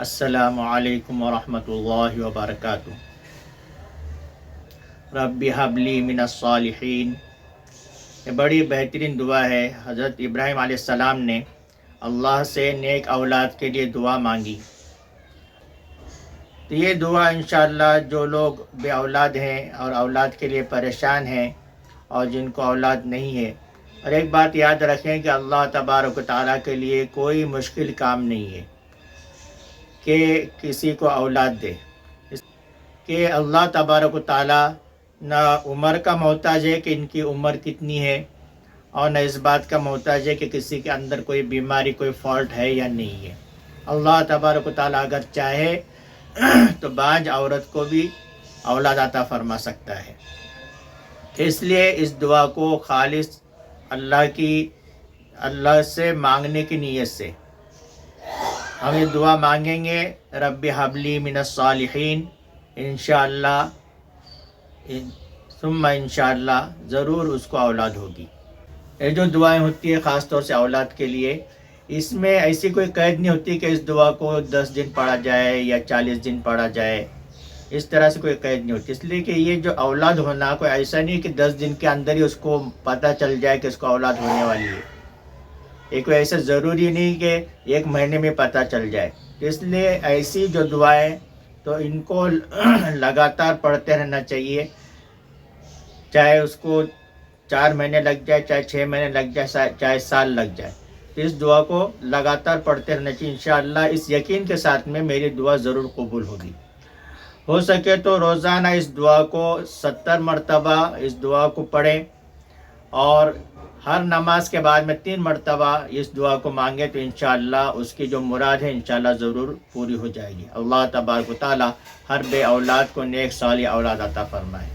السلام علیکم ورحمۃ اللہ وبرکاتہ۔ رب ہب لی من الصالحین، یہ بڑی بہترین دعا ہے۔ حضرت ابراہیم علیہ السلام نے اللہ سے نیک اولاد کے لیے دعا مانگی، تو یہ دعا انشاءاللہ جو لوگ بے اولاد ہیں اور اولاد کے لیے پریشان ہیں اور جن کو اولاد نہیں ہے، اور ایک بات یاد رکھیں کہ اللہ تبارک و تعالیٰ کے لیے کوئی مشکل کام نہیں ہے کہ کسی کو اولاد دے، کہ اللہ تبارک و تعالیٰ نہ عمر کا محتاج ہے کہ ان کی عمر کتنی ہے، اور نہ اس بات کا محتاج ہے کہ کسی کے اندر کوئی بیماری کوئی فالٹ ہے یا نہیں ہے۔ اللہ تبارک و تعالیٰ اگر چاہے تو بعض عورت کو بھی اولاد عطا فرما سکتا ہے۔ اس لیے اس دعا کو خالص اللہ سے مانگنے کی نیت سے ہم یہ دعا مانگیں گے، رب حب لی من الصالحین، انشاءاللہ ثم انشاءاللہ ضرور اس کو اولاد ہوگی۔ یہ جو دعائیں ہوتی ہیں خاص طور سے اولاد کے لیے، اس میں ایسی کوئی قید نہیں ہوتی کہ اس دعا کو 10 دن پڑھا جائے یا 40 دن پڑھا جائے، اس طرح سے کوئی قید نہیں ہوتی۔ اس لیے کہ یہ جو اولاد ہونا کوئی ایسا نہیں کہ 10 دن کے اندر ہی اس کو پتہ چل جائے کہ اس کو اولاد ہونے والی ہے، یہ کوئی ایسا ضروری نہیں کہ 1 مہینے میں پتہ چل جائے۔ اس لیے ایسی جو دعائیں تو ان کو لگاتار پڑھتے رہنا چاہیے، چاہے اس کو 4 مہینے لگ جائے، چاہے 6 مہینے لگ جائے، چاہے سال لگ جائے، اس دعا کو لگاتار پڑھتے رہنا چاہیے۔ انشاءاللہ اس یقین کے ساتھ میں میری دعا ضرور قبول ہوگی۔ ہو سکے تو روزانہ اس دعا کو 70 مرتبہ اس دعا کو پڑھیں، اور ہر نماز کے بعد میں 3 مرتبہ اس دعا کو مانگیں تو انشاءاللہ اس کی جو مراد ہے انشاءاللہ ضرور پوری ہو جائے گی۔ اللہ تبارک و تعالی ہر بے اولاد کو نیک صالح اولاد عطا فرمائے۔